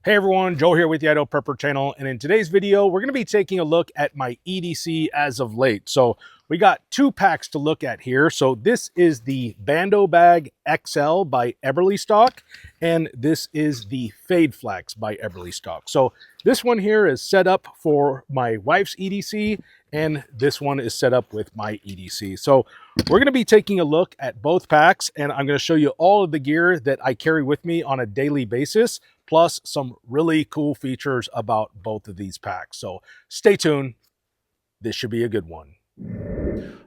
Hey everyone, Joe here with the Idaho Prepper channel, and in today's video, we're going to be taking a look at my EDC as of late. So we got two packs to look at here. So this is the Bando Bag XL by eberlestock, and this is the Fade Flex by eberlestock. So this one here is set up for my wife's EDC, and this one is set up with my EDC. So we're going to be taking a look at both packs, and I'm going to show you all of the gear that I carry with me on a daily basis, plus some really cool features about both of these packs. So stay tuned. This should be a good one.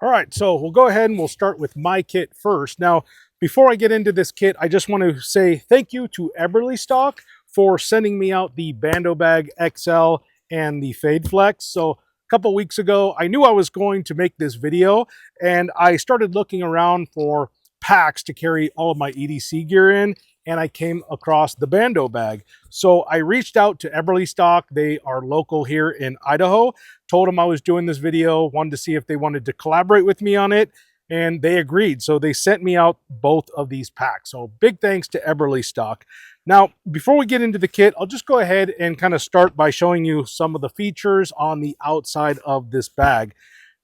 All right, so we'll go ahead and we'll start with my kit first. Now, before I get into this kit, I just want to say thank you to eberlestock for sending me out the Bando Bag XL and the Fade Flex. So a couple weeks ago, I knew I was going to make this video, and I started looking around for packs to carry all of my EDC gear in, and I came across the Bando Bag. So I reached out to eberlestock. They are local here in Idaho. Told them I was doing this video, wanted to see if they wanted to collaborate with me on it, and they agreed. So they sent me out both of these packs. So big thanks to eberlestock. Now, before we get into the kit, I'll just go ahead and kind of start by showing you some of the features on the outside of this bag.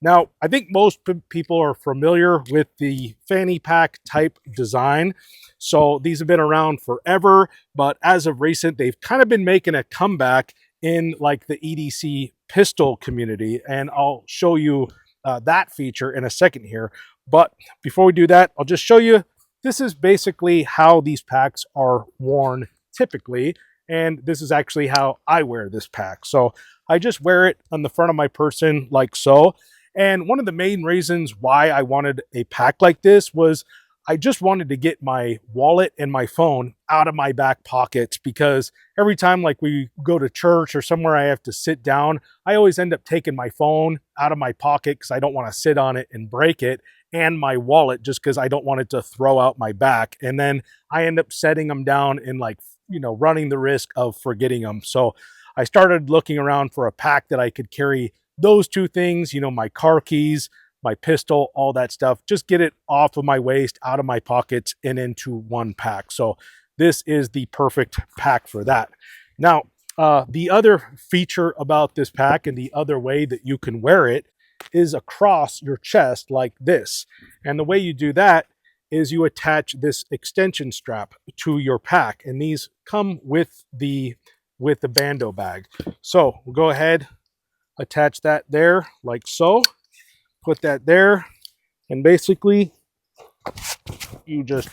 Now, I think most people are familiar with the fanny pack type design. So these have been around forever, but as of recent, they've kind of been making a comeback in like the EDC pistol community. And I'll show you that feature in a second here. But before we do that, I'll just show you, this is basically how these packs are worn typically. And this is actually how I wear this pack. So I just wear it on the front of my person like so. And one of the main reasons why I wanted a pack like this was I just wanted to get my wallet and my phone out of my back pockets, because every time like we go to church or somewhere I have to sit down, I always end up taking my phone out of my pocket because I don't want to sit on it and break it, and my wallet just because I don't want it to throw out my back. And then I end up setting them down and like, running the risk of forgetting them. So I started looking around for a pack that I could carry those two things, my car keys, my pistol, all that stuff, just get it off of my waist, out of my pockets, and into one pack. So this is the perfect pack for that. Now, the other feature about this pack, and the other way that you can wear it, is across your chest like this. And the way you do that is you attach this extension strap to your pack, and these come with the Bando Bag. So we'll go ahead, attach that there like so, put that there, and basically you just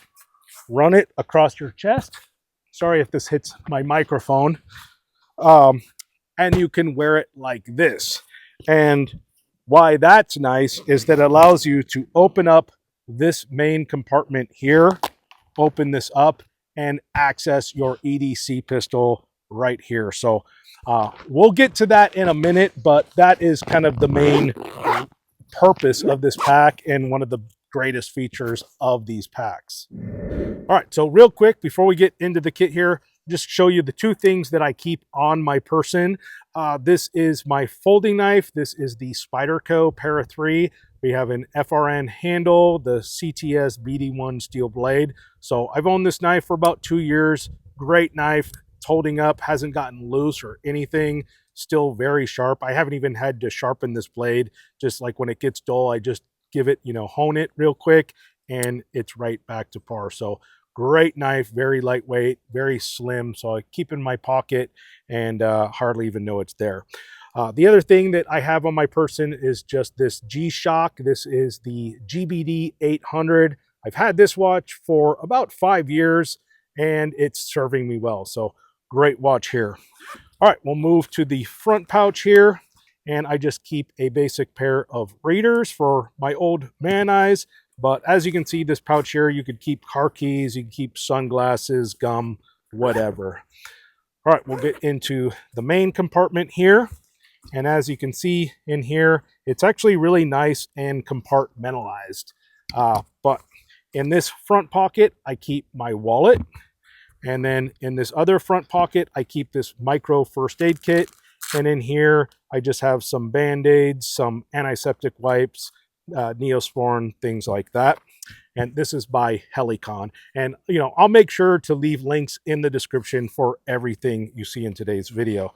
run it across your chest. Sorry if this hits my microphone. And you can wear it like this. And why that's nice is that it allows you to open up this main compartment here, open this up, and access your EDC pistol right here. So we'll get to that in a minute, but that is kind of the main purpose of this pack and one of the greatest features of these packs. All right, so real quick before we get into the kit here, just show you the two things that I keep on my person. This is my folding knife. This is the Spyderco Para 3. We have an FRN handle, the CTS BD1 steel blade. So I've owned this knife for about 2 years. Great knife. It's holding up, hasn't gotten loose or anything. Still very sharp. I haven't even had to sharpen this blade. Just like when it gets dull, I just give it, hone it real quick, and it's right back to par. So great knife, very lightweight, very slim. So I keep in my pocket and hardly even know it's there. The other thing that I have on my person is just this G-Shock. This is the GBD 800. I've had this watch for about 5 years, and it's serving me well. So great watch here. All right, we'll move to the front pouch here, and I just keep a basic pair of readers for my old man eyes. But as you can see, this pouch here, you could keep car keys, you can keep sunglasses, gum, whatever. All right, we'll get into the main compartment here. And as you can see in here, it's actually really nice and compartmentalized. But in this front pocket, I keep my wallet. And then in this other front pocket, I keep this micro first aid kit. And in here, I just have some Band-Aids, some antiseptic wipes, Neosporin, things like that. and this is by Helicon. And I'll make sure to leave links in the description for everything you see in today's video.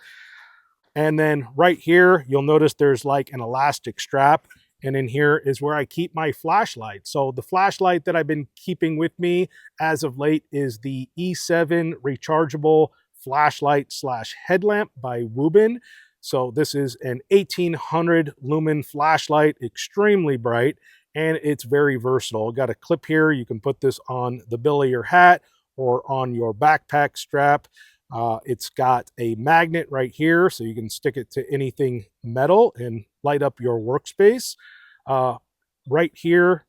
And then right here, you'll notice there's like an elastic strap. And in here is where I keep my flashlight. So the flashlight that I've been keeping with me as of late is the E7 rechargeable flashlight slash headlamp by Woobin. So this is an 1800 lumen flashlight, extremely bright, and it's very versatile. Got a clip here. You can put this on the bill of your hat or on your backpack strap. It's got a magnet right here, so you can stick it to anything metal and light up your workspace. Right here,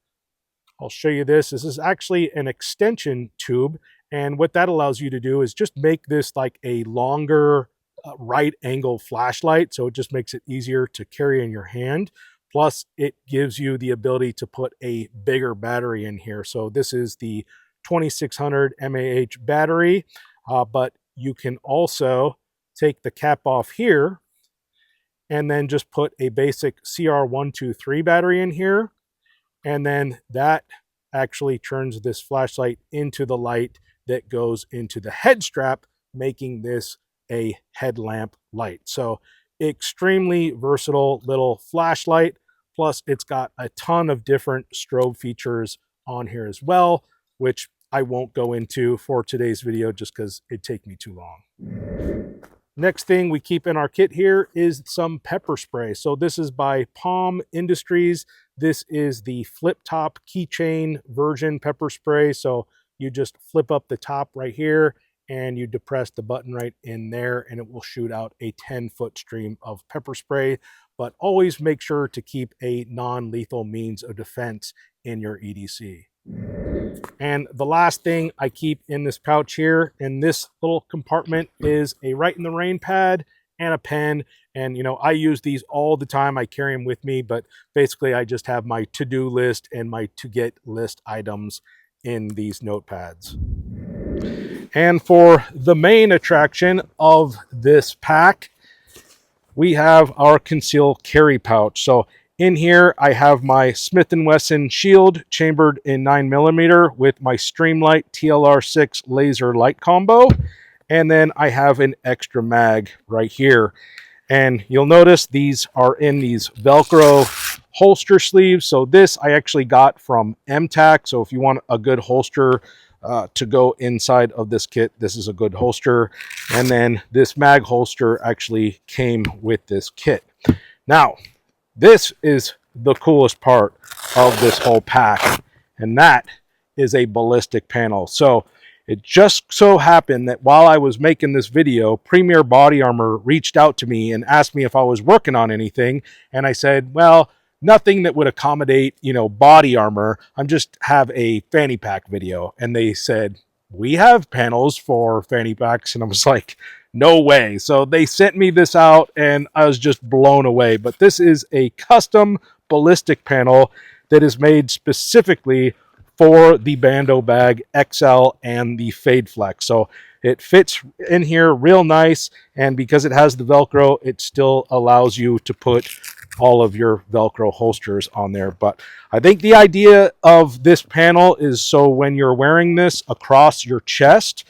I'll show you this. This is actually an extension tube, and what that allows you to do is just make this like a longer right angle flashlight, so it just makes it easier to carry in your hand. Plus, it gives you the ability to put a bigger battery in here. So this is the 2600 mAh battery, but you can also take the cap off here and then just put a basic CR123 battery in here. And then that actually turns this flashlight into the light that goes into the head strap, making this a headlamp light. So extremely versatile little flashlight. Plus it's got a ton of different strobe features on here as well, which I won't go into for today's video just because it'd take me too long. Next thing we keep in our kit here is some pepper spray. So this is by Palm Industries. This is the flip top keychain version pepper spray. So you just flip up the top right here and you depress the button right in there and it will shoot out a 10-foot stream of pepper spray. But always make sure to keep a non-lethal means of defense in your EDC. And the last thing I keep in this pouch here in this little compartment is a Right in the Rain pad and a pen. And I use these all the time. I carry them with me, but basically I just have my to-do list and my to-get list items in these notepads. And for the main attraction of this pack, we have our concealed carry pouch. So in here, I have my Smith & Wesson shield chambered in 9mm with my Streamlight TLR6 laser light combo. And then I have an extra mag right here. And you'll notice these are in these Velcro holster sleeves. So this I actually got from MTAC. So if you want a good holster to go inside of this kit, this is a good holster. And then this mag holster actually came with this kit. Now, this is the coolest part of this whole pack, and that is a ballistic panel. So it just so happened that while I was making this video, Premier Body Armor reached out to me and asked me if I was working on anything. And I said, well, nothing that would accommodate, body armor. I'm just have a fanny pack video. And they said, we have panels for fanny packs. And I was like, no way. So they sent me this out and I was just blown away. But this is a custom ballistic panel that is made specifically for the Bando Bag XL and the Fade Flex. So it fits in here real nice. And because it has the Velcro, it still allows you to put all of your Velcro holsters on there. But I think the idea of this panel is so when you're wearing this across your chest,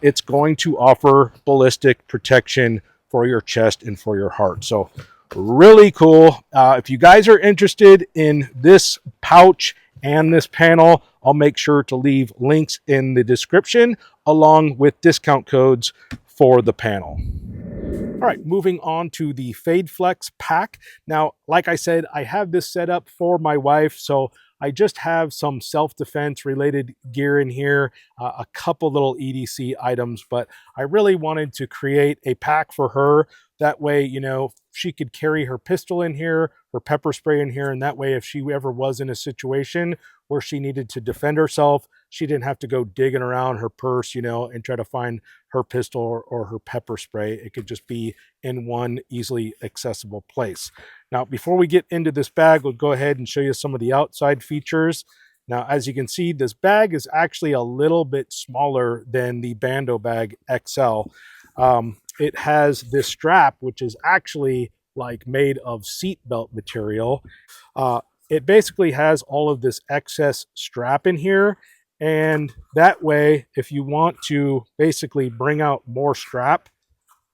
it's going to offer ballistic protection for your chest and for your heart. So really cool. If you guys are interested in this pouch and this panel, I'll make sure to leave links in the description along with discount codes for the panel. All right, moving on to the Fade Flex pack. Now, like I said, I have this set up for my wife, so I just have some self-defense related gear in here, a couple little EDC items, but I really wanted to create a pack for her. That way, she could carry her pistol in here, her pepper spray in here, and that way if she ever was in a situation where she needed to defend herself, she didn't have to go digging around her purse, and try to find her pistol or her pepper spray. It could just be in one easily accessible place. Now, before we get into this bag, we'll go ahead and show you some of the outside features. Now, as you can see, this bag is actually a little bit smaller than the Bando Bag XL. It has this strap, which is actually like made of seat belt material. it basically has all of this excess strap in here. And that way, if you want to basically bring out more strap,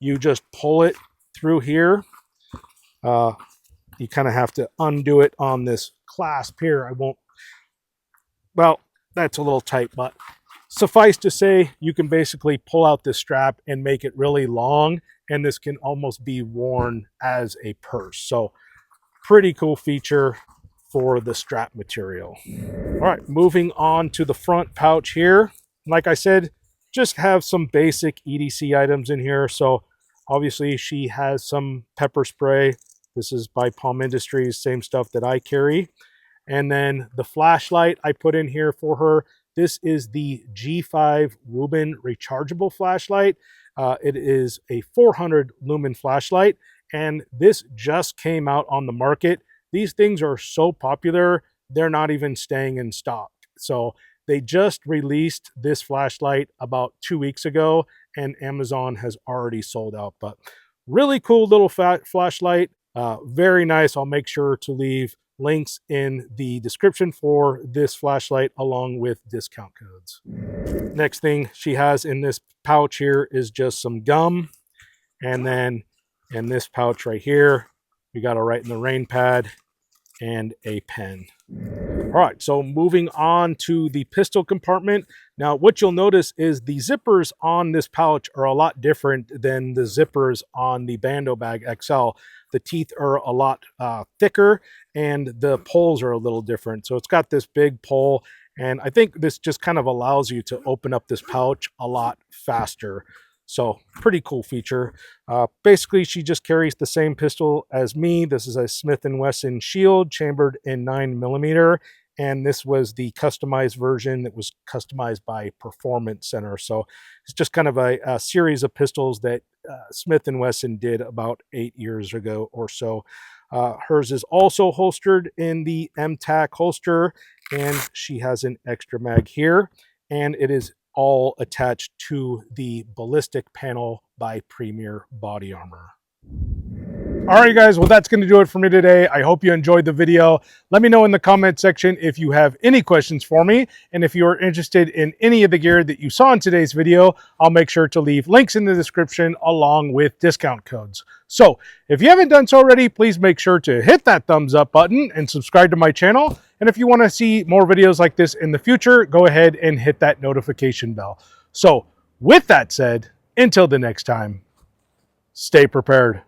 you just pull it through here. You kind of have to undo it on this clasp here. I won't, well, that's a little tight, but suffice to say, you can basically pull out this strap and make it really long, and this can almost be worn as a purse. So pretty cool feature for the strap material. All right, moving on to the front pouch here. Like I said, just have some basic EDC items in here. So obviously she has some pepper spray. This is by Palm Industries, same stuff that I carry. And then the flashlight I put in here for her. This is the G5 Wuben rechargeable flashlight. It is a 400 lumen flashlight, and this just came out on the market. These things are so popular, they're not even staying in stock. So they just released this flashlight about 2 weeks ago, and Amazon has already sold out. But really cool little flashlight. Very nice. I'll make sure to leave links in the description for this flashlight along with discount codes. Next thing she has in this pouch here is just some gum. And then in this pouch right here, we got a Write in the Rain pad and a pen. All right, so moving on to the pistol compartment. Now, what you'll notice is the zippers on this pouch are a lot different than the zippers on the Bando Bag XL. The teeth are a lot thicker, and the poles are a little different. So it's got this big pole, and I think this just kind of allows you to open up this pouch a lot faster. So pretty cool feature. Basically, she just carries the same pistol as me. This is a Smith & Wesson Shield chambered in 9mm. And this was the customized version that was customized by Performance Center. So it's just kind of a series of pistols that Smith & Wesson did about 8 years ago or so. Hers is also holstered in the MTAC holster, and she has an extra mag here. And it is all attached to the Ballistic panel by Premier Body Armor. All right, guys, well, that's going to do it for me today. I hope you enjoyed the video. Let me know in the comment section if you have any questions for me. And if you are interested in any of the gear that you saw in today's video, I'll make sure to leave links in the description along with discount codes. So if you haven't done so already, please make sure to hit that thumbs up button and subscribe to my channel. And if you want to see more videos like this in the future, go ahead and hit that notification bell. So with that said, until the next time, stay prepared.